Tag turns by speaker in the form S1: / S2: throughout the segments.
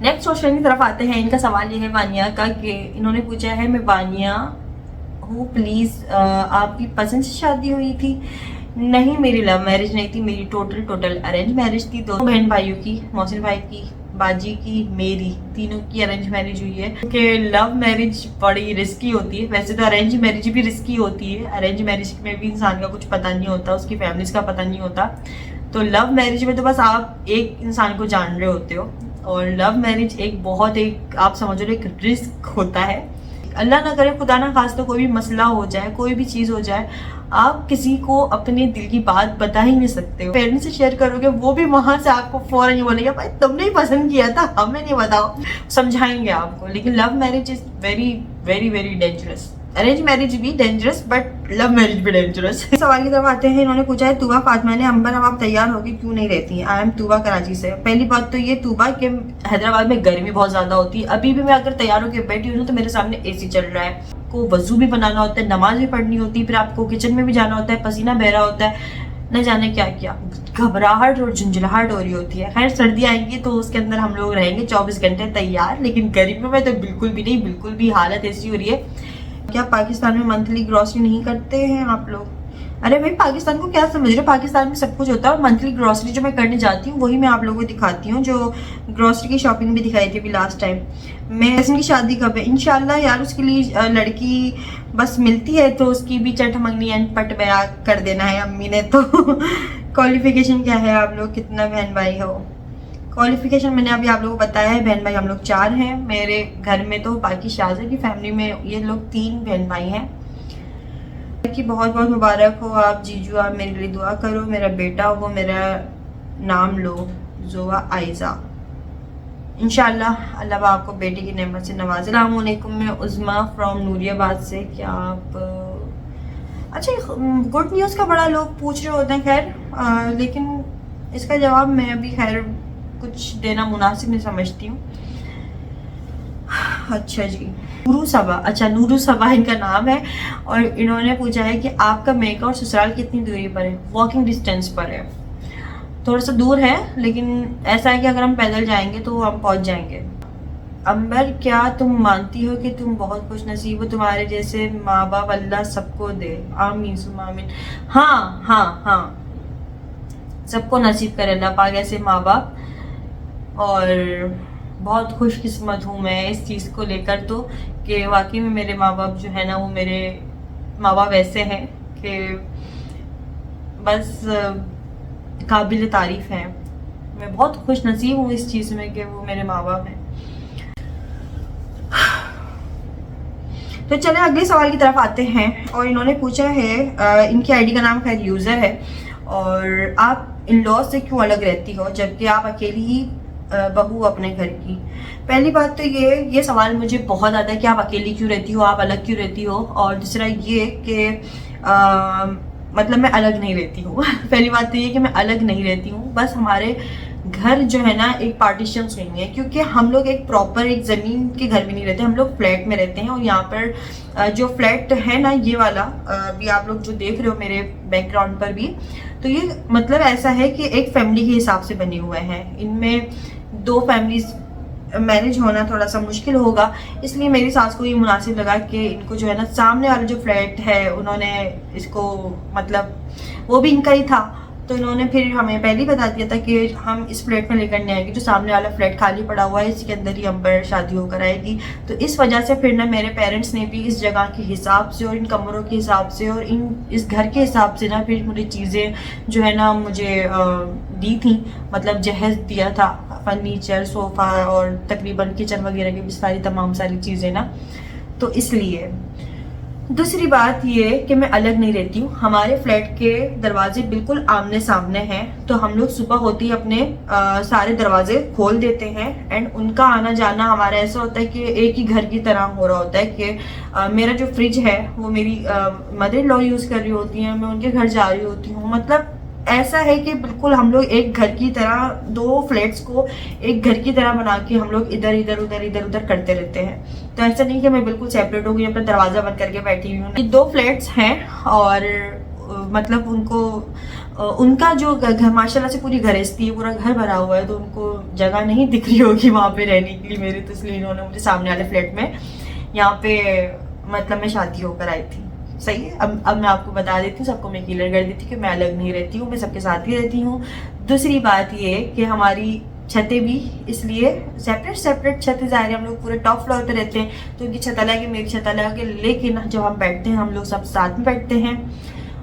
S1: Next question की तरफ आते हैं। इनका सवाल ये है वानिया का कि इन्होंने पूछा है, मैं वानिया हूँ, प्लीज़ आपकी पसंद से शादी हुई थी? नहीं, मेरी लव मैरिज नहीं थी, मेरी टोटल अरेंज मैरिज थी। दो बहन भाइयों की, मोहसिन भाई की, बाजी की, मेरी, तीनों की अरेंज मैरिज हुई है। क्योंकि लव मैरिज बड़ी रिस्की होती है। वैसे तो अरेंज मैरिज भी रिस्की होती है, अरेंज मैरिज में भी इंसान का कुछ पता नहीं होता, उसकी फैमिलीज का पता नहीं होता। तो लव मैरिज में तो बस आप एक इंसान को जान रहे होते हो, और लव मैरिज एक आप समझ लो एक रिस्क होता है। अल्लाह ना करे, खुदा ना खास तो कोई भी मसला हो जाए, कोई भी चीज़ हो जाए, आप किसी को अपने दिल की बात बता ही नहीं सकते हो। पेरेंट्स से शेयर करोगे, वो भी वहां से आपको फौरन ही बोलेंगे भाई तुमने ही पसंद किया था, हमें नहीं बताओ, समझाएंगे आपको। लेकिन love marriage is very very very dangerous. Arrange marriage भी डेंजरस, बट लव मैरिज भी डेंजरस। सवाल की तरफ आते हैं। इन्होंने पूछा है, तूबा फातिमा ने, अंबर अब आप तैयार होगी क्यों नहीं रहती हैं? आई एम तूबा कराची से। पहली बात तो ये तूबा कि हैदराबाद में गर्मी बहुत ज्यादा होती है। अभी भी मैं अगर तैयार होकर बैठी हूँ तो मेरे सामने एसी चल रहा है, को वजू भी बनाना होता है, नमाज भी पढ़नी होती है, फिर आपको किचन में भी जाना होता है, पसीना बह रहा होता है, न जाने क्या क्या, घबराहट और झुंझलाहट हो रही होती है। खैर सर्दी आएंगी तो उसके अंदर हम लोग रहेंगे 24 घंटे तैयार, लेकिन गर्मी में तो बिल्कुल भी नहीं, बिल्कुल भी हालत ऐसी हो रही है। क्या पाकिस्तान में मंथली ग्रॉसरी नहीं करते हैं आप लोग? अरे भाई पाकिस्तान को क्या समझ रहे हो, पाकिस्तान में सब कुछ होता है। और मंथली ग्रॉसरी जो मैं करने जाती हूँ वही मैं आप लोगों को दिखाती हूँ, जो ग्रॉसरी की शॉपिंग भी दिखाई थी अभी लास्ट टाइम। मैं हसन की शादी कब है? इंशाल्लाह यार, उसके लिए लड़की बस मिलती है तो उसकी भी चट मंगनी एंड पट बया कर देना है अम्मी ने तो। क्वालिफिकेशन क्या है, आप लोग कितना बहन भाई हो? क्वालिफिकेशन मैंने अभी आप लोगों को बताया है, बहन भाई हम लोग 4 हैं मेरे घर में, तो बाकी शाहज़ा की फैमिली में ये लोग 3 बहन भाई हैं। कि बहुत बहुत मुबारक हो आप जीजू, आप मेरे लिए दुआ करो, मेरा बेटा हो, मेरा नाम लो जोआ आयजा। इंशाल्लाह अल्लाह आपको बेटी की नेमत से नवाजे। अस्सलाम वालेकुम, मैं उज़मा फ्रॉम नूरियाबाद से। क्या आप अच्छा, गुड न्यूज़ का बड़ा लोग पूछ रहे होते हैं। खैर लेकिन इसका जवाब मैं अभी खैर कुछ देना मुनासिब नहीं समझती हूँ। अच्छा जी, नूरू सबा, अच्छा नूरू सबा इनका नाम है, और इन्होंने पूछा है कि आपका मेका और ससुराल कितनी दूरी पर है? वॉकिंग डिस्टेंस पर है, थोड़ा सा दूर है, लेकिन ऐसा है कि अगर हम पैदल जाएंगे तो हम पहुंच जाएंगे। अंबर, क्या तुम मानती हो कि तुम बहुत खुश नसीब हो, तुम्हारे जैसे माँ बाप अल्लाह सबको दे, आमीन सुम्मा आमीन। हाँ हाँ हाँ, सबको नसीब करे अल्लाह पाक ऐसे माँ बाप, और बहुत खुशकिस्मत हूँ मैं इस चीज़ को लेकर तो, कि वाकई में मेरे माँ बाप जो है ना, वो मेरे माँ बाप ऐसे हैं कि बस काबिल तारीफ़ हैं। मैं बहुत खुश नसीब हूँ इस चीज़ में कि वो मेरे माँ बाप हैं। तो चले अगले सवाल की तरफ आते हैं। और इन्होंने पूछा है, इनकी आईडी का नाम खैर यूज़र है, और आप इन लॉज से क्यों अलग रहती हो जबकि आप अकेली ही बहू अपने घर की? पहली बात तो ये सवाल मुझे बहुत आता है कि आप अकेली क्यों रहती हो, आप अलग क्यों रहती हो। और दूसरा ये कि मतलब मैं अलग नहीं रहती हूँ। पहली बात तो ये कि मैं अलग नहीं रहती हूँ, बस हमारे घर जो है ना एक पार्टीशन नहीं है, क्योंकि हम लोग एक प्रॉपर एक ज़मीन के घर में नहीं रहते, हम लोग फ्लैट में रहते हैं। और यहाँ पर जो फ्लैट है ना ये वाला, अभी आप लोग जो देख रहे हो मेरे बैकग्राउंड पर भी, तो ये मतलब ऐसा है कि एक फैमिली के हिसाब से बने हुए हैं। इनमें 2 फैमिलीज मैनेज होना थोड़ा सा मुश्किल होगा, इसलिए मेरी सास को ये मुनासिब लगा कि इनको जो है ना सामने वाला जो फ्लैट है उन्होंने इसको मतलब वो भी इनका ही था, तो इन्होंने फिर हमें पहले ही बता दिया था कि हम इस फ्लैट में लेकर नहीं आएंगे, जो सामने वाला फ्लैट खाली पड़ा हुआ है इसके अंदर ही अंबर शादी होकर आएगी। तो इस वजह से फिर ना मेरे पेरेंट्स ने भी इस जगह के हिसाब से और इन कमरों के हिसाब से और इस घर के हिसाब से ना फिर मुझे चीज़ें जो है ना मुझे दी थी, मतलब जहेज दिया था, फर्नीचर, सोफ़ा और तकरीबन किचन वगैरह की भी तमाम सारी चीज़ें ना। तो इसलिए दूसरी बात ये कि मैं अलग नहीं रहती हूँ, हमारे फ्लैट के दरवाजे बिल्कुल आमने सामने हैं, तो हम लोग सुबह होते ही अपने सारे दरवाजे खोल देते हैं, एंड उनका आना जाना हमारा ऐसा होता है कि एक ही घर की तरह हो रहा होता है। कि मेरा जो फ्रिज है वो मेरी मदर इन लॉ यूज़ कर रही होती हैं, मैं उनके घर जा रही होती हूँ, मतलब ऐसा है कि बिल्कुल हम लोग एक घर की तरह 2 फ्लैट्स को एक घर की तरह बना के हम लोग इधर उधर करते रहते हैं। तो ऐसा नहीं कि मैं बिल्कुल सेपरेट हो गई, अपना दरवाजा बंद करके बैठी हुई हूँ। 2 फ्लैट्स हैं और मतलब उनको उनका जो घर माशाल्लाह से पूरी गृहस्थी है, पूरा घर भरा हुआ है, तो उनको जगह नहीं दिख रही होगी वहाँ पे रहने के लिए मेरे, तो इसलिए इन्होंने मुझे सामने वाले फ्लैट में यहाँ पे मतलब मैं शादी होकर आई थी। सही है। अब मैं आपको बता देती हूँ, सबको मैं क्लियर कर देती हूँ कि मैं अलग नहीं रहती हूँ, मैं सबके साथ ही रहती हूँ। दूसरी बात ये कि हमारी छतें भी इसलिए सेपरेट छतें, ज़ाहिर है हम लोग पूरे टॉप फ्लोर पे रहते हैं, तो उनकी छत अलग है, मेरी छत अलग है, लेकिन जब हम बैठते हैं हम लोग सब साथ में बैठते हैं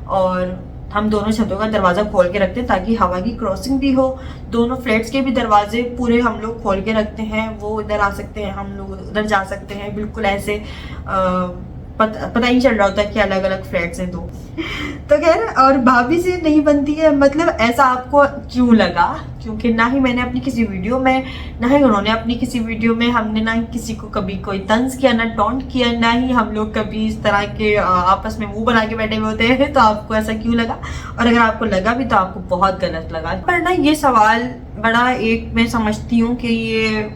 S1: और हम दोनों छतों का दरवाज़ा खोल के रखते हैं ताकि हवा की क्रॉसिंग भी हो। दोनों फ्लैट्स के भी दरवाजे पूरे हम लोग खोल के रखते हैं, वो इधर आ सकते हैं, हम लोग उधर जा सकते हैं, बिल्कुल ऐसे पता ही चल रहा होता है कि अलग अलग फ्लैट्स हैं दो। तो खैर, और भाभी से नहीं बनती है, मतलब ऐसा आपको क्यों लगा? क्योंकि ना ही मैंने अपनी किसी वीडियो में, ना ही उन्होंने अपनी किसी वीडियो में, हमने ना ही किसी को कभी कोई तंज किया, ना टॉन्ट किया, ना ही हम लोग कभी इस तरह के आपस में मुंह बना के बैठे हुए होते हैं। तो आपको ऐसा क्यों लगा? और अगर आपको लगा भी तो आपको बहुत गलत लगा। पर ना ये सवाल बड़ा, एक मैं समझती हूँ कि ये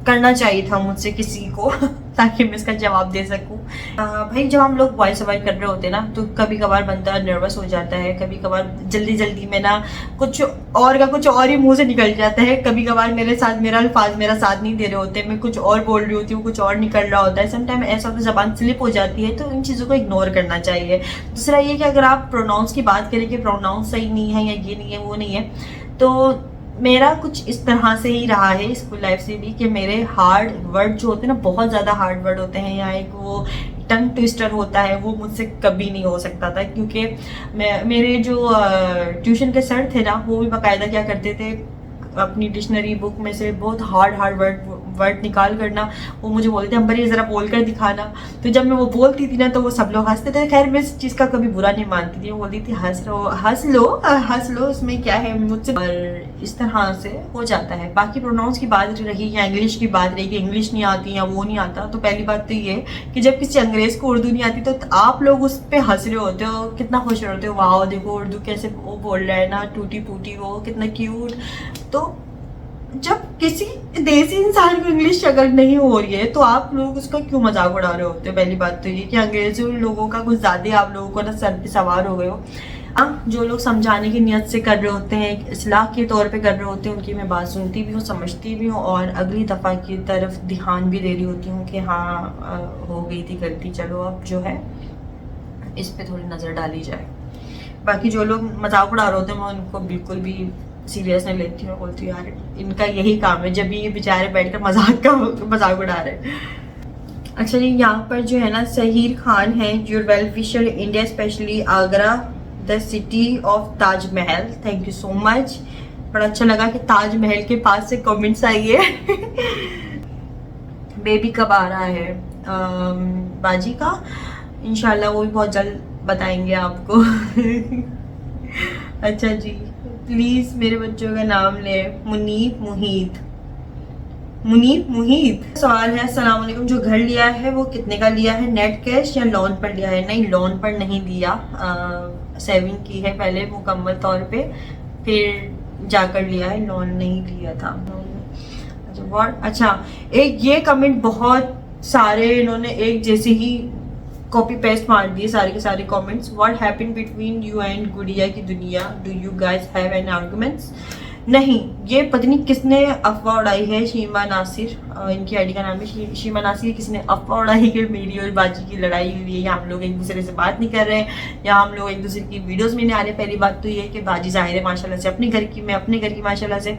S1: करना चाहिए था मुझसे किसी को ताकि मैं इसका जवाब दे सकूं। भाई जब हम लोग वॉइस ओवर कर रहे होते हैं ना, तो कभी कभार बंदा नर्वस हो जाता है, कभी कभार जल्दी में ना कुछ और का कुछ और ही मुंह से निकल जाता है, कभी कभार मेरे साथ मेरा अल्फाज मेरा साथ नहीं दे रहे होते, मैं कुछ और बोल रही होती हूँ, कुछ और निकल रहा होता है, समटाइम ऐसा होता है जबान स्लिप हो जाती है, तो इन चीज़ों को इग्नोर करना चाहिए। दूसरा ये कि अगर आप प्रोनाउंस की बात करें कि प्रोनाउंस सही नहीं है या ये नहीं है वो नहीं है, तो मेरा कुछ इस तरह से ही रहा है स्कूल लाइफ से भी कि मेरे हार्ड वर्ड जो होते हैं ना, बहुत ज़्यादा हार्ड वर्ड होते हैं, या एक वो टंग ट्विस्टर होता है, वो मुझसे कभी नहीं हो सकता था। क्योंकि मेरे जो ट्यूशन के सर थे ना, वो भी बाकायदा क्या करते थे, अपनी डिक्शनरी बुक में से बहुत हार्ड वर्ड निकाल करना, वो मुझे बोलते थे अंबर ये ज़रा बोल कर दिखाना। तो जब मैं वो बोलती थी ना, तो वो सब लोग हंसते थे। खैर मैं इस चीज़ का कभी बुरा नहीं मानती थी, वो बोलती थी हंस लो इसमें क्या है, मुझसे। और इस तरह से हो जाता है। बाकी प्रोनाउंस की बात रही या इंग्लिश की बात रही कि इंग्लिश नहीं आती या वो नहीं आता, तो पहली बात तो ये कि जब किसी अंग्रेज़ को उर्दू नहीं आती तो आप लोग उस पर हंस रहे होते हो, कितना खुश होते हो, वाह देखो उर्दू कैसे वो बोल रहा है ना, टूटी फूटी, वो कितना क्यूट। तो जब किसी देसी इंसान को इंग्लिश अगर नहीं हो रही है तो आप लोग उसका क्यों मजाक उड़ा रहे होते हैं? पहली बात तो ये कि अंग्रेजी लोगों का कुछ ज़्यादा आप लोगों को ना सर पे सवार हो गए हो। जो लोग समझाने की नियत से कर रहे होते हैं, इस्लाह के तौर पे कर रहे होते हैं, उनकी मैं बात सुनती भी हूँ, समझती भी हूँ, और अगली दफ़ा की तरफ ध्यान भी दे रही होती हूँ कि हाँ हो गई थी गलती, चलो अब जो है इस पर थोड़ी नज़र डाली जाए। बाकी जो लोग मजाक उड़ा रहे होते हैं मैं उनको बिल्कुल भी सीरियस नहीं लेती हूँ, बोलती हूँ यार इनका यही काम है, जब भी ये बेचारे बैठकर मजाक उड़ा रहे हैं। अच्छा जी, यहाँ पर जो है ना सहीर खान है, your well wisher India specially Agra the city of Taj Mahal, thank you so much. बड़ा अच्छा लगा कि ताजमहल के पास से कमेंट्स आई है। बेबी कब आ रहा है बाजी का? इंशाल्लाह वो भी बहुत जल्द बताएंगे आपको। अच्छा जी, प्लीज मेरे बच्चों का नाम ले, मुनीब मुहीत। सवाल है, अस्सलाम वालेकुम, जो घर लिया है वो कितने का लिया है, नेट कैश या लोन पर लिया है? नहीं, लोन पर नहीं लिया, सेविंग की है पहले मुकम्मल तौर पे, फिर जाकर लिया है, लोन नहीं लिया था। अच्छा, एक ये कमेंट बहुत सारे इन्होंने एक जैसे ही कॉपी पेस्ट मार दिए सारे के सारे comments. What happened between you and गुड़िया की दुनिया, do you guys have any arguments? नहीं, ये पता नहीं किसने अफवाह उड़ाई है, शीमा नासिर इनकी आईडी का नाम है, शीमा नासिर, किसी ने अफवाह उड़ाई कि मेरी और बाजी की लड़ाई हुई है, या हम लोग एक दूसरे से बात नहीं कर रहे हैं, या हम लोग एक दूसरे की वीडियोस में नहीं आ रहे। पहली बात तो ये है कि बाजी जाहिर है माशाल्लाह से अपने घर की, मैं अपने घर की माशाल्लाह से,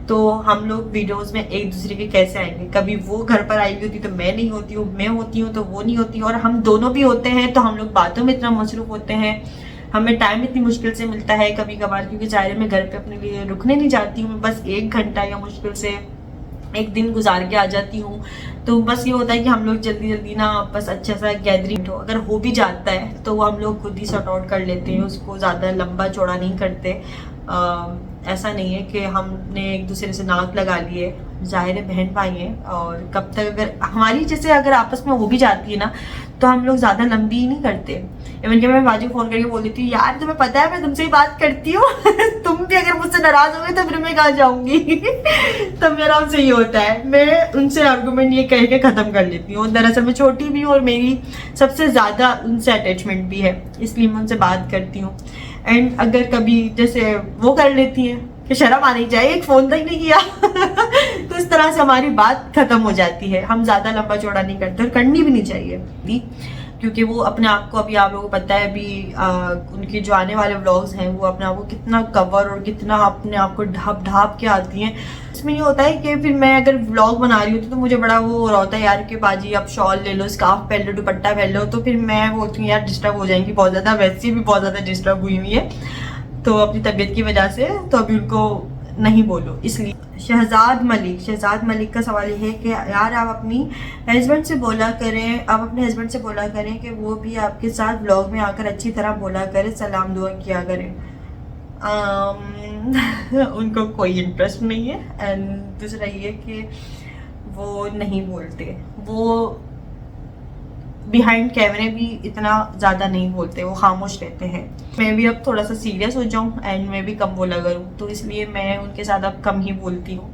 S1: तो हम लोग वीडियोस में एक दूसरे के कैसे आएंगे? कभी वो घर पर आई होती तो मैं नहीं होती हूँ, मैं होती हूँ तो वो नहीं होती, और हम दोनों भी होते हैं तो हम लोग बातों में इतना मसरूफ होते हैं, हमें टाइम इतनी मुश्किल से मिलता है कभी कभार, क्योंकि जाहिर मैं घर पे अपने लिए रुकने नहीं जाती हूँ, मैं बस 1 घंटा या मुश्किल से 1 दिन गुजार के आ जाती हूँ। तो बस ये होता है कि हम लोग जल्दी ना बस अच्छा सा गैदरिंग हो, अगर हो भी जाता है तो वो हम लोग खुद ही सॉर्ट आउट कर लेते हैं, उसको ज़्यादा लंबा चौड़ा नहीं करते। ऐसा नहीं है कि हमने एक दूसरे से नाक लगा लिए, जाहिर है बहन भाई हैं, और कब तक अगर हमारी जैसे अगर आपस में हो भी जाती है ना तो हम लोग ज़्यादा लंबी नहीं करते। इवन कि मैं बाजू फ़ोन करके बोल देती हूँ, यार तुम्हें पता है मैं तुमसे ही बात करती हूँ, तुम भी अगर मुझसे नाराज़ हो गए तो फिर मैं कहाँ जाऊँगी। तो मेरा उनसे ये होता है, मैं उनसे आर्गूमेंट ये कह के ख़त्म कर लेती हूँ। दरअसल मैं छोटी भी हूँ और मेरी सबसे ज़्यादा उनसे अटैचमेंट भी है, इसलिए मैं उनसे बात करती हूँ। एंड अगर कभी जैसे वो कर लेती हैं कि शर्म आनी चाहिए, एक फोन तक नहीं किया तो इस तरह से हमारी बात खत्म हो जाती है। हम ज्यादा लंबा चौड़ा नहीं करते और करनी भी नहीं चाहिए भी, क्योंकि वो अपने आप को, अभी आप लोगों को पता है अभी उनके जो आने वाले व्लॉग्स हैं वो अपने आप को कितना कवर और कितना अपने आप को ढाप ढाप के आती हैं। इसमें ये होता है कि फिर मैं अगर व्लॉग बना रही होती तो मुझे बड़ा वो हो रहा होता है यार कि बाजी आप शॉल ले लो, स्कार्फ पहन लो, दुपट्टा पहन लो, तो फिर मैं बोलती हूँ यार डिस्टर्ब हो जाएंगी बहुत ज़्यादा, वैसे भी बहुत ज़्यादा डिस्टर्ब हुई हुई है तो अपनी तबीयत की वजह से, तो अभी उनको नहीं बोलो इसलिए। शहजाद मलिक का सवाल ये है कि यार आप अपनी हस्बैंड से बोला करें, आप अपने हस्बैंड से बोला करें कि वो भी आपके साथ व्लॉग में आकर अच्छी तरह बोला करें, सलाम दुआ किया करें। उनको कोई इंटरेस्ट नहीं है, एंड दूसरा ये कि वो नहीं बोलते, वो बिहाइंड कैमरे भी इतना ज़्यादा नहीं बोलते, वो खामोश रहते हैं। मैं भी अब थोड़ा सा सीरियस हो जाऊँ एंड मैं भी कम बोला करूँ, तो इसलिए मैं उनके साथ अब कम ही बोलती हूँ।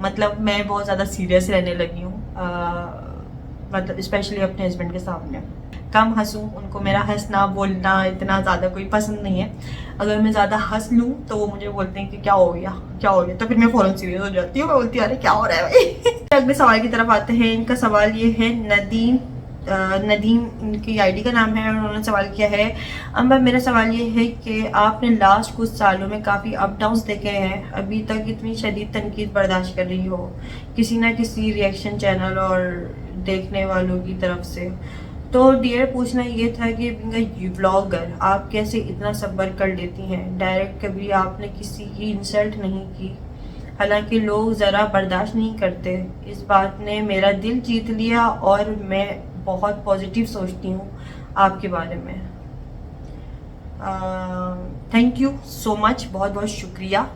S1: मतलब मैं बहुत ज़्यादा सीरियस रहने लगी हूँ, मतलब स्पेशली अपने हस्बैंड के सामने कम हंसूँ। उनको मेरा हंसना बोलना इतना ज़्यादा कोई पसंद नहीं है। अगर मैं ज़्यादा हंस लूँ तो वो मुझे बोलते हैं कि क्या हो गया, तो फिर मैं फ़ौरन सीरियस हो जाती हूँ। मैं बोलती हूँ अरे क्या हो रहा है भाई। अगले सवाल की तरफ आते हैं। इनका सवाल ये है, नदीम इनकी आईडी का नाम है, और उन्होंने सवाल किया है अम्बा मेरा सवाल ये है कि आपने लास्ट कुछ सालों में काफ़ी अप डाउन्स देखे हैं, अभी तक इतनी शदीद तनकीद बर्दाश्त कर रही हो किसी ना किसी रिएक्शन चैनल और देखने वालों की तरफ से, तो डियर पूछना ये था कि व्लॉगर आप कैसे इतना सब्र कर लेती हैं? डायरेक्ट कभी आपने किसी की इंसल्ट नहीं की, हालांकि लोग ज़रा बर्दाश्त नहीं करते। इस बात ने मेरा दिल जीत लिया और मैं बहुत पॉजिटिव सोचती हूँ आपके बारे में। थैंक यू सो मच, बहुत बहुत शुक्रिया।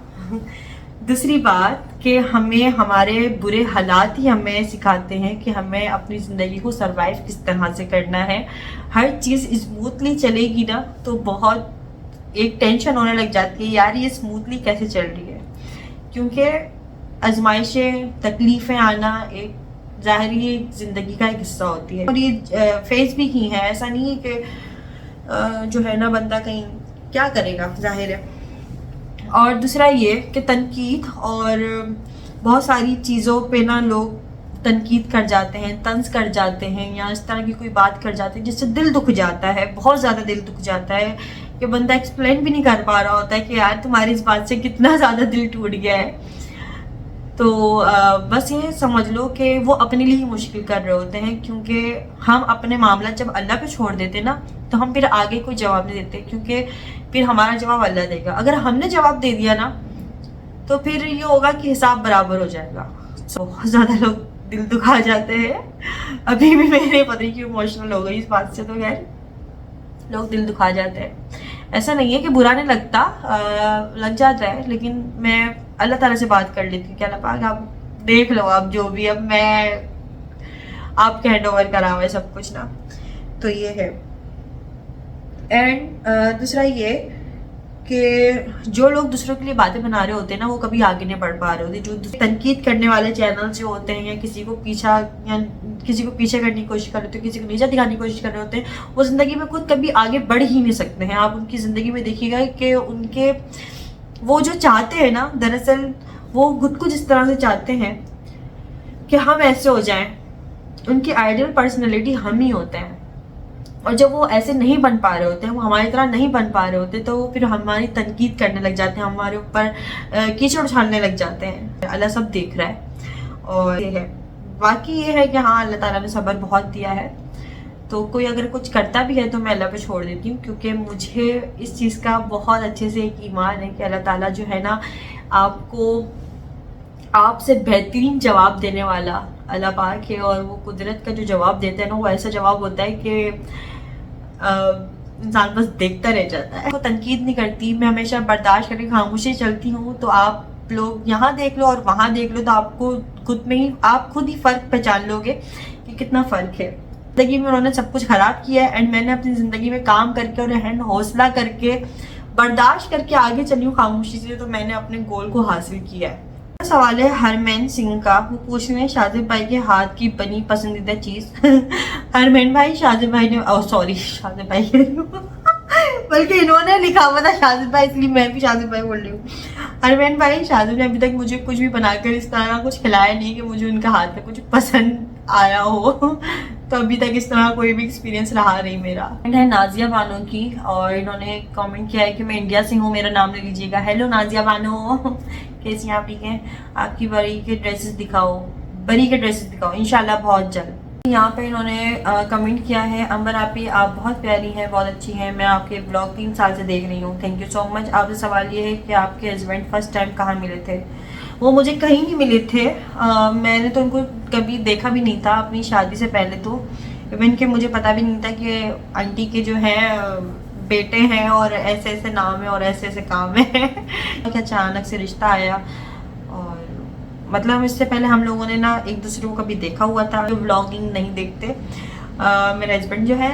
S1: दूसरी बात कि हमें हमारे बुरे हालात ही हमें सिखाते हैं कि हमें अपनी ज़िंदगी को सरवाइव किस तरह से करना है। हर चीज़ स्मूथली चलेगी ना तो बहुत एक टेंशन होने लग जाती है यार ये स्मूथली कैसे चल रही है, क्योंकि आजमाइशें तकलीफ़ें आना एक ज़ाहिरी ज़िंदगी का एक हिस्सा होती है और ये फेस भी की है। ऐसा नहीं है कि जो है ना बंदा कहीं क्या करेगा, जाहिर है। और दूसरा ये कि तनकीद और बहुत सारी चीज़ों पे ना लोग तनकीद कर जाते हैं, तंज कर जाते हैं या इस तरह की कोई बात कर जाते हैं जिससे दिल दुख जाता है, बहुत ज़्यादा दिल दुख जाता है कि बंदा एक्सप्लेन भी नहीं कर पा रहा होता है कि यार तुम्हारी इस बात से कितना ज़्यादा दिल टूट गया है। तो बस ये समझ लो कि वो अपने लिए ही मुश्किल कर रहे होते हैं, क्योंकि हम अपने मामला जब अल्लाह पे छोड़ देते ना तो हम फिर आगे कोई जवाब नहीं देते, क्योंकि फिर हमारा जवाब अल्लाह देगा। अगर हमने जवाब दे दिया ना तो फिर ये होगा कि हिसाब बराबर हो जाएगा। बहुत ज़्यादा लोग दिल दुखा जाते हैं। अभी भी मेरे पता नहीं क्यों इमोशनल हो गई इस बात से, तो खैर लोग दिल दुखा जाते हैं। ऐसा नहीं है कि बुरा नहीं लगता, लग जाता है, लेकिन मैं अल्लाह ताला से बात कर लेती हूँ कि अल्लाह पाक आप देख लो, आप जो भी, अब मैं आपके हैंड ओवर करा हुआ है सब कुछ ना, तो ये है। एंड दूसरा ये कि जो लोग दूसरों के लिए बातें बना रहे होते हैं ना वो कभी आगे नहीं बढ़ पा रहे होते। जो तनकीद करने वाले चैनल जो होते हैं या किसी को पीछे करने की कोशिश कर रहे होते हैं, किसी को नीचा दिखाने की कोशिश कर रहे होते हैं, वो ज़िंदगी में खुद कभी आगे बढ़ ही नहीं सकते हैं। आप उनकी ज़िंदगी में देखिएगा कि उनके वो जो चाहते हैं ना, दरअसल वो खुद को जिस तरह से चाहते हैं कि हम ऐसे हो जाएं, उनकी आइडियल पर्सनैलिटी हम ही होते हैं। और जब वो ऐसे नहीं बन पा रहे होते हैं, वो हमारी तरह नहीं बन पा रहे होते, तो वो फिर हमारी तनकीद करने लग जाते हैं, हमारे ऊपर कीचड़ उछालने लग जाते हैं। अल्लाह सब देख रहा है। और ये है, बाकी ये है कि हाँ अल्लाह ताला ने सब्र बहुत दिया है, तो कोई अगर कुछ करता भी है तो मैं अल्लाह पे छोड़ देती हूँ, क्योंकि मुझे इस चीज़ का बहुत अच्छे से एक ईमान है कि अल्लाह ताला जो है ना आपको आपसे बेहतरीन जवाब देने वाला अल्लाह पाक है। और वो कुदरत का जो जवाब देता है ना वो ऐसा जवाब होता है कि इंसान बस देखता रह जाता है। वो तनकीद नहीं करती, मैं हमेशा बर्दाश्त करके खामोशी चलती हूँ। तो आप लोग यहाँ देख लो और वहाँ देख लो तो आपको आप खुद ही फ़र्क पहचान लोगे कि कितना फ़र्क है। ज़िंदगी में उन्होंने सब कुछ ख़राब किया है एंड मैंने अपनी ज़िंदगी में काम करके और हैंड हौसला करके बर्दाश्त करके आगे चली हूँ खामोशी से, तो मैंने अपने गोल को हासिल किया है। सवाल है हरमैन सिंह का, वो पूछ रहे हैं शाजिब भाई के हाथ की बनी पसंदीदा चीज़। हरमैन भाई शाजिब भाई ने शाजिब भाई बल्कि इन्होंने लिखा हुआ था शाजिद भाई, इसलिए मैं भी शाजिद भाई बोल रही हूँ। अरमान भाई, शाजिद ने अभी तक मुझे कुछ भी बनाकर इस तरह का कुछ खिलाया नहीं कि मुझे उनका हाथ का कुछ पसंद आया हो। तो अभी तक इस तरह कोई भी एक्सपीरियंस रहा नहीं मेरा। है नाजिया बानो की, और इन्होंने कमेंट किया है कि मैं इंडिया से हूँ, मेरा नाम ले लीजिएगा। हेलो नाजिया बानो, कैसी हैं आप? ठीक हैं? आपकी बरी के ड्रेसेस दिखाओ, बरी के ड्रेसेस दिखाओ इंशाल्लाह बहुत जल्द। यहाँ पे इन्होंने कमेंट किया है, अंबर आपी आप बहुत प्यारी हैं, बहुत अच्छी हैं, मैं आपके ब्लॉग 3 साल से देख रही हूँ, थैंक यू सो मच। आपसे सवाल ये है कि आपके हस्बैंड फर्स्ट टाइम कहाँ मिले थे? वो मुझे कहीं नहीं मिले थे, मैंने तो उनको कभी देखा भी नहीं था अपनी शादी से पहले। तो इवन कि मुझे पता भी नहीं था कि आंटी के जो है बेटे हैं और ऐसे ऐसे नाम है और ऐसे ऐसे काम है। कि अचानक से रिश्ता आया, और मतलब इससे पहले हम लोगों ने ना एक दूसरे को कभी देखा हुआ था। जो व्लॉगिंग नहीं देखते, मेरा हस्बैंड जो है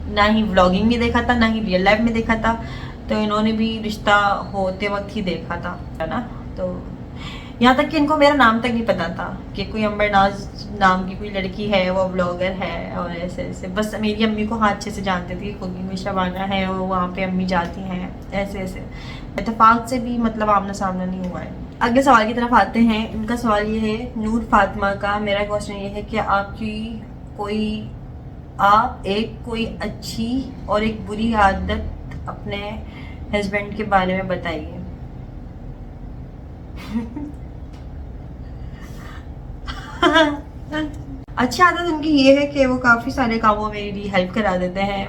S1: ना ही व्लॉगिंग में देखा था ना ही रियल लाइफ में देखा था, तो इन्होंने भी रिश्ता होते वक्त ही देखा था, है ना। तो यहाँ तक कि इनको मेरा नाम तक नहीं पता था कि कोई अंबर नाज नाम की कोई लड़की है, वो ब्लॉगर है और ऐसे ऐसे। बस मेरी अम्मी को हाँ अच्छे से जानते थे, कुकिंग में शबाना है, वो वहाँ पे अम्मी जाती हैं, ऐसे ऐसे। इत्तेफाक से भी मतलब आमना सामना नहीं हुआ है। अगले सवाल की तरफ आते हैं। इनका सवाल ये है नूर फातिमा का। मेरा क्वेश्चन ये है कि आप एक कोई अच्छी और एक बुरी आदत अपने हस्बैंड के बारे में बताइए। अच्छी आदत उनकी ये है कि वो काफ़ी सारे कामों में मेरी हेल्प करा देते हैं।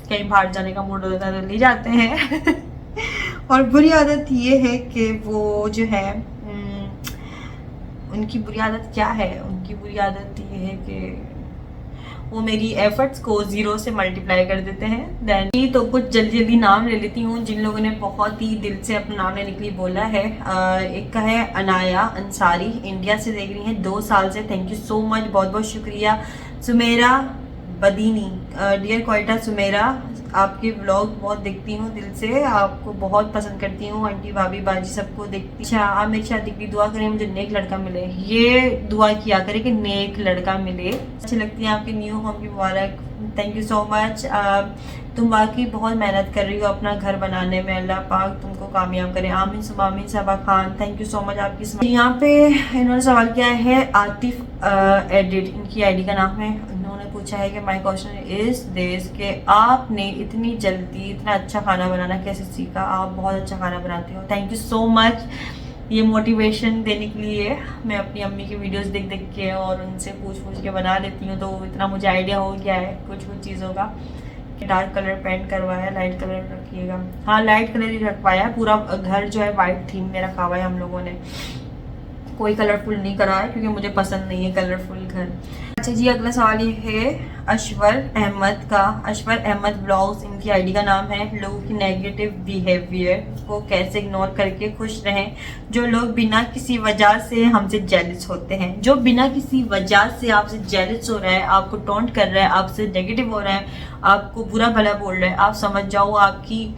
S1: कहीं बाहर जाने का मूड होता है तो ले जाते हैं। और बुरी आदत ये है कि वो जो है उनकी बुरी आदत क्या है? उनकी बुरी आदत ये है कि वो मेरी एफर्ट्स को 0 से मल्टीप्लाई कर देते हैं। देन तो कुछ जल्दी जल्दी नाम ले लेती हूँ जिन लोगों ने बहुत ही दिल से अपना नाम लेने के लिए बोला है। एक का है अनाया अंसारी, इंडिया से देख रही हैं 2 साल से, थैंक यू सो मच, बहुत बहुत शुक्रिया। सुमेरा बदीनी, डियर क्वाइटा सुमेरा, आपके व्लॉग बहुत देखती हूँ दिल से, आपको बहुत पसंद करती हूँ, आंटी भाभी बाजी सबको देखती। अच्छा, आप मेरी शादी की दुआ करें मुझे नेक लड़का मिले, ये दुआ किया करें कि नेक लड़का मिले। अच्छी लगती है आपकी न्यू होम की मुबारक, थैंक यू सो मच। तुम वाकई बहुत मेहनत कर रही हो अपना घर बनाने में, अल्लाह पाक तुमको कामयाब करे, आमीन सुबह आमीन। Saba Khan, thank you so much आपकी। यहाँ पे इन्होंने सवाल किया है आतिफ एडिट, इनकी आईडी का नाम है। उन्होंने पूछा है कि माय क्वेश्चन इज दिस कि आपने इतनी जल्दी इतना अच्छा खाना बनाना कैसे सीखा? आप बहुत अच्छा खाना बनाते हो, थैंक यू सो मच। ये मोटिवेशन देने के लिए मैं अपनी अम्मी की वीडियोस देख देख के और उनसे पूछ के बना लेती हूँ, तो इतना मुझे आइडिया हो गया है कुछ चीज़ों का। डार्क कलर पेंट करवाया, लाइट कलर रखिएगा। हाँ, लाइट कलर ही रखवाया, पूरा घर जो है वाइट थीम में रखा हुआ है हम लोगों ने, कोई कलरफुल नहीं करा है क्योंकि मुझे पसंद नहीं है कलरफुल घर। अच्छा जी, अगला सवाल ये है अशवर अहमद का। अशवर अहमद ब्लॉग्स इनकी आईडी का नाम है। लोगों की नेगेटिव बिहेवियर को कैसे इग्नोर करके खुश रहें? जो लोग बिना किसी वजह से हमसे जेलस होते हैं, जो बिना किसी वजह से आपसे जेलस हो रहा है, आपको टॉन्ट कर रहा है, आपसे नेगेटिव हो रहा है, आपको बुरा भला बोल रहा है, आप समझ जाओ आपकी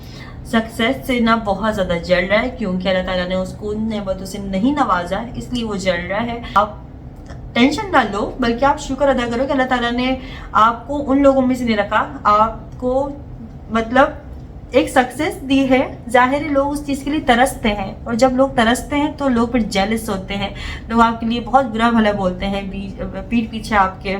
S1: सक्सेस से ना बहुत ज़्यादा जल रहा है, क्योंकि अल्लाह ताला ने उसको उन नेमतों से नहीं नवाजा इसलिए वो जल रहा है। आप टेंशन ना लो, बल्कि आप शुक्र अदा करो कि अल्लाह ताला ने आपको उन लोगों में से नहीं रखा, आपको मतलब एक सक्सेस दी है। जाहिर है लोग उस चीज़ के लिए तरसते हैं, और जब लोग तरसते हैं तो लोग फिर जेलस होते हैं, लोग आपके लिए बहुत बुरा भला बोलते हैं पीठ पीछे आपके।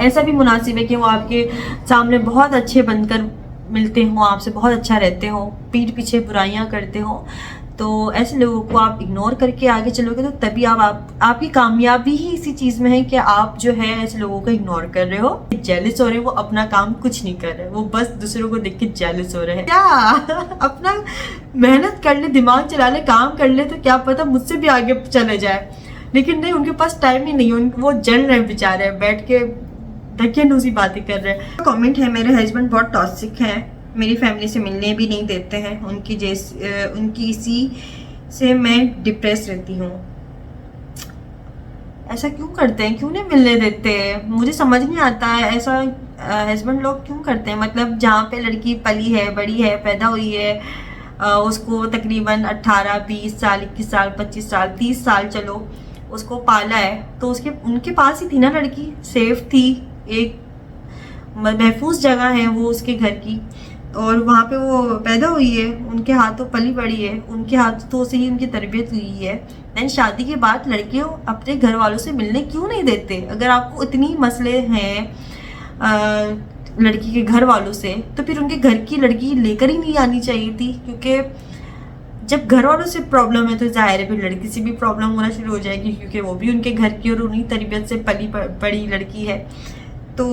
S1: ऐसा भी मुनासिब है कि वो आपके सामने बहुत अच्छे बनकर मिलते हो, आपसे बहुत अच्छा रहते हो, पीठ पीछे बुराइयां करते हो। तो ऐसे लोगों को आप इग्नोर करके आगे चलोगे तो तभी आपकी कामयाबी ही इसी चीज़ में है कि आप जो है ऐसे लोगों को इग्नोर कर रहे हो। जेलस हो रहे हो, वो अपना काम कुछ नहीं कर रहे, वो बस दूसरों को देख के जेलस हो रहे हैं। क्या अपना मेहनत कर ले, दिमाग चला ले, काम कर ले, तो क्या पता मुझसे भी आगे चले जाए, लेकिन नहीं, उनके पास टाइम ही नहीं, वो जल रहे हैं बेचारे, बैठ के धक्के बातें कर रहे हैं। कमेंट है मेरे हस्बैंड बहुत टॉक्सिक हैं, मेरी फैमिली से मिलने भी नहीं देते हैं, उनकी इसी से मैं डिप्रेस रहती हूँ। ऐसा क्यों करते हैं, क्यों नहीं मिलने देते? मुझे समझ नहीं आता है ऐसा हस्बैंड लोग क्यों करते हैं। मतलब जहाँ पे लड़की पली है, बड़ी है, पैदा हुई है, उसको तकरीबन 18, 20 साल, 21 साल, 25 साल, 30 साल चलो उसको पाला है, तो उनके पास ही थी ना लड़की, सेफ थी, एक महफूज जगह है वो उसके घर की, और वहाँ पे वो पैदा हुई है, उनके हाथों पली बड़ी है, उनके हाथों से ही उनकी तरबियत हुई है। देन शादी के बाद लड़के अपने घर वालों से मिलने क्यों नहीं देते? अगर आपको इतनी मसले हैं लड़की के घर वालों से, तो फिर उनके घर की लड़की लेकर ही नहीं आनी चाहिए थी, क्योंकि जब घर वालों से प्रॉब्लम है तो जाहिर है फिर लड़की से भी प्रॉब्लम होना शुरू हो जाएगी, क्योंकि वो भी उनके घर की और उन्हीं तरबियत से पली बड़ी लड़की है। तो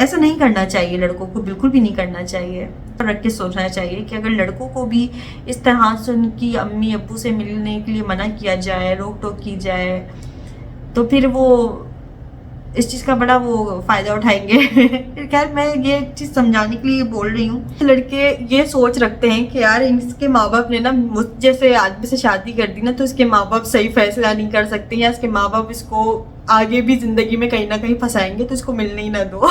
S1: ऐसा नहीं करना चाहिए, लड़कों को बिल्कुल भी नहीं करना चाहिए। रख के सोचना चाहिए कि अगर लड़कों को भी इस तरह से उनकी अम्मी अब्बू से मिलने के लिए मना किया जाए, रोक टोक की जाए, तो फिर वो इस चीज़ का बड़ा वो फ़ायदा उठाएंगे। खैर मैं ये चीज़ समझाने के लिए बोल रही हूँ। लड़के ये सोच रखते हैं कि यार इसके माँ बाप ने ना मुझ जैसे आदमी से शादी कर दी ना, तो इसके माँ बाप सही फैसला नहीं कर सकते, या इसके माँ बाप इसको आगे भी ज़िंदगी में कहीं ना कहीं फंसाएंगे, तो इसको मिलने ही ना दो।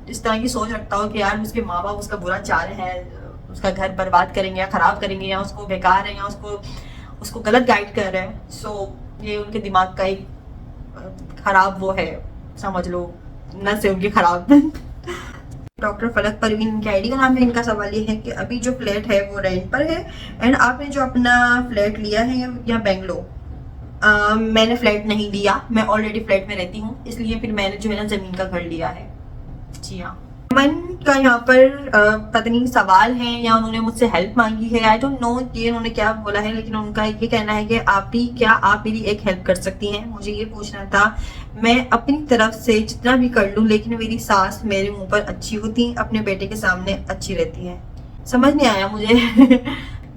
S1: इस तरह की सोच रखता हो कि यार उसके माँ बाप उसका बुरा चाह रहे हैं, उसका घर बर्बाद करेंगे या ख़राब करेंगे, या उसको बेकार है, या उसको गलत गाइड कर रहे हैं। सो ये उनके दिमाग का एक खराब वो है, समझ लो न से उनकी खराब। डॉक्टर फलक परवीन इनकी आईडी का नाम है। इनका सवाल ये है कि अभी जो फ्लैट है वो रेंट पर है, एंड आपने जो अपना फ्लैट लिया है या बेंगलोर। मैंने फ्लैट नहीं लिया, मैं ऑलरेडी फ्लैट में रहती हूँ, इसलिए फिर मैंने जो है ना ज़मीन का घर लिया है। जी हाँ। मन का यहाँ पर पता नहीं सवाल है या उन्होंने मुझसे हेल्प मांगी है, आई डोंट नो कि उन्होंने क्या बोला है, लेकिन उनका ये कहना है कि आप मेरी एक हेल्प कर सकती हैं। मुझे ये पूछना था, मैं अपनी तरफ से जितना भी कर लूँ, लेकिन मेरी सास मेरे मुंह पर अच्छी होती, अपने बेटे के सामने अच्छी रहती है। समझ नहीं आया मुझे।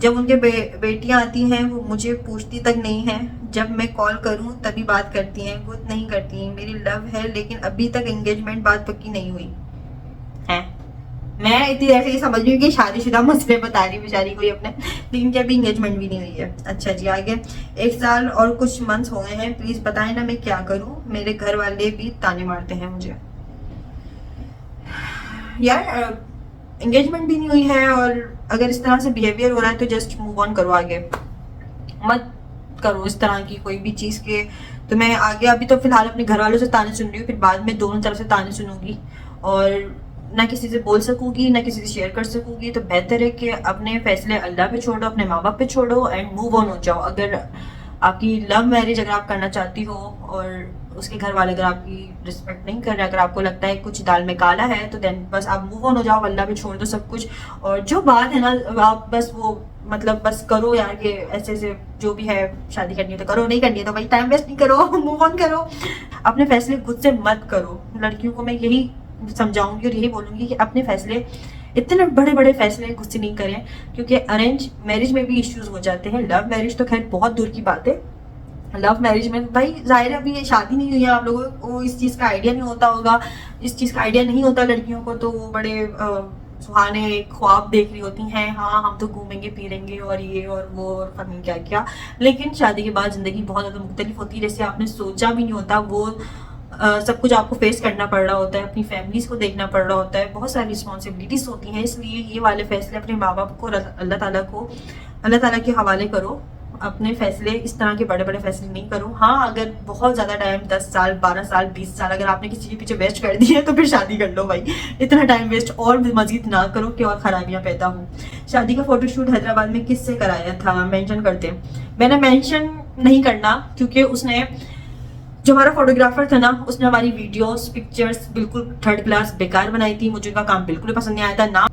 S1: जब उनके बेटियां आती हैं वो मुझे पूछती तक नहीं है, जब मैं कॉल करूं तभी बात करती हैं, खुद नहीं करती हैं। मेरी लव है लेकिन अभी तक एंगेजमेंट बात पक्की नहीं हुई है। मैं इतनी ऐसे ही समझ रही हूँ कि शादीशुदा मसले बता रही बेचारी कोई अपने, लेकिन क्या अभी एंगेजमेंट भी नहीं हुई है। अच्छा जी, आगे 1 साल और कुछ मंथ्स हो गए हैं, प्लीज बताएं ना मैं क्या करूं, मेरे घर वाले भी ताने मारते हैं मुझे। यार एंगेजमेंट भी नहीं हुई है और अगर इस तरह से बिहेवियर हो रहा है तो जस्ट मूव ऑन करो, आगे मत करो इस तरह की कोई भी चीज़ के। तो मैं आगे अभी तो फिलहाल अपने घर वालों से ताने सुन रही हूँ, फिर बाद में दोनों तरफ से ताने सुनूंगी और ना किसी से बोल सकूंगी ना किसी से शेयर कर सकूंगी। तो बेहतर है कि अपने फैसले अल्लाह पे छोड़ो, अपने माँ बाप पे छोड़ो एंड मूव ऑन हो जाओ। अगर आपकी लव मैरिज अगर आप करना चाहती हो और उसके घर वाले अगर आपकी रिस्पेक्ट नहीं कर रहे, अगर आपको लगता है कुछ दाल में काला है, तो देन बस आप मूव ऑन हो जाओ, अल्लाह पे छोड़ दो सब कुछ। और जो बात है ना आप बस वो मतलब बस करो यार कि ऐसे ऐसे जो भी है, शादी करनी है तो करो, नहीं करनी है तो भाई टाइम वेस्ट नहीं करो, मूव ऑन करो। अपने फैसले खुद से मत करो। लड़कियों को मैं यही समझाऊंगी और यही बोलूंगी कि अपने फैसले इतने बड़े बड़े फैसले खुद से नहीं करें, क्योंकि अरेंज मैरिज में भी इश्यूज हो जाते हैं। लव मैरिज तो खैर बहुत दूर की बात है। लव मैरिज में भाई जाहिर है अभी ये शादी नहीं हुई है, आप लोगों को इस चीज़ का आइडिया नहीं होता होगा, इस चीज़ का आइडिया नहीं होता लड़कियों को, तो वो बड़े सुहाने ख्वाब देख रही होती हैं, हाँ हम तो घूमेंगे फिरेंगे और ये और वो और पता क्या क्या। लेकिन शादी के बाद ज़िंदगी बहुत ज़्यादा मुख्तलिफ होती है, जैसे आपने सोचा भी नहीं होता वो सब कुछ आपको फेस करना पड़ रहा होता है, अपनी फैमिलीज को देखना पड़ रहा होता है, बहुत सारी रिस्पॉन्सिबिलिटीज होती हैं। इसलिए ये वाले फैसले अपने माँ बाप को अल्लाह ताला के हवाले करो। अपने फैसले इस तरह के बड़े बड़े फैसले नहीं करो। हाँ अगर बहुत ज़्यादा टाइम 10 साल 12 साल 20 साल अगर आपने किसी के पीछे वेस्ट कर दिए तो फिर शादी कर लो भाई, इतना टाइम वेस्ट और मजीद ना करो कि और ख़राबियाँ पैदा हो। शादी का फोटोशूट हैदराबाद में किससे कराया था, मेंशन करते। मैंने मेंशन नहीं करना क्योंकि उसने जो हमारा फोटोग्राफर था ना, उसने हमारी वीडियोस पिक्चर्स बिल्कुल थर्ड क्लास बेकार बनाई थी। मुझे उनका काम बिल्कुल पसंद नहीं आया था। नाम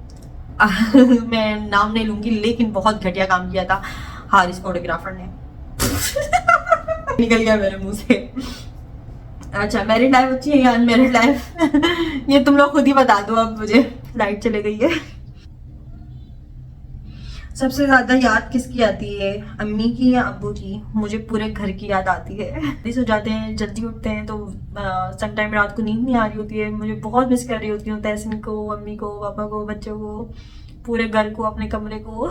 S1: मैं नाम नहीं लूंगी, लेकिन बहुत घटिया काम किया था हारिस फोटोग्राफर ने। निकल गया मेरे मुंह से। अच्छा मैरिड लाइफ अच्छी है या अनमैरिड लाइफ ये तुम लोग खुद ही बता दो। अब मुझे लाइट चले गई है। सबसे ज्यादा याद किसकी आती है, अम्मी की या अब्बू की? मुझे पूरे घर की याद आती है। जल्दी सो जाते हैं, जल्दी उठते हैं, तो सम टाइम रात को नींद नहीं आ रही होती है, मुझे बहुत मिस कर रही होती हूँ तहसीन को, अम्मी को, पापा को, बच्चों को, पूरे घर को, अपने कमरे को।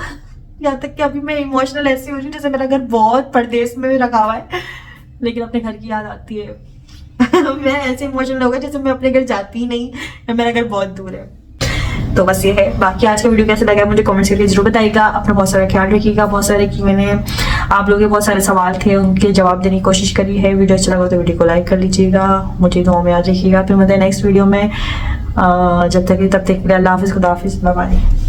S1: यहाँ तक कि अभी मैं इमोशनल ऐसी हो रही हूँ जैसे मेरा घर बहुत परदेश में रखा हुआ है, लेकिन अपने घर की याद आती है। मैं ऐसे इमोशनल हो गई जैसे मैं अपने घर जाती ही नहीं, मेरा घर बहुत दूर है। तो बस ये है। बाकी आज का वीडियो कैसा लगा मुझे कमेंट्स करके जरूर बताइएगा। अपना बहुत सारा ख्याल रखिएगा। बहुत सारे कि मैंने आप लोगों के बहुत सारे सवाल थे, उनके जवाब देने की कोशिश करी है। वीडियो अच्छा लगा तो वीडियो को लाइक कर लीजिएगा, मुझे दुआ में याद रखिएगा। फिर मिलते हैं नेक्स्ट वीडियो में। जब तक के लिए अल्लाह हाफिज़, खुदा हाफिज़, बाय बाय।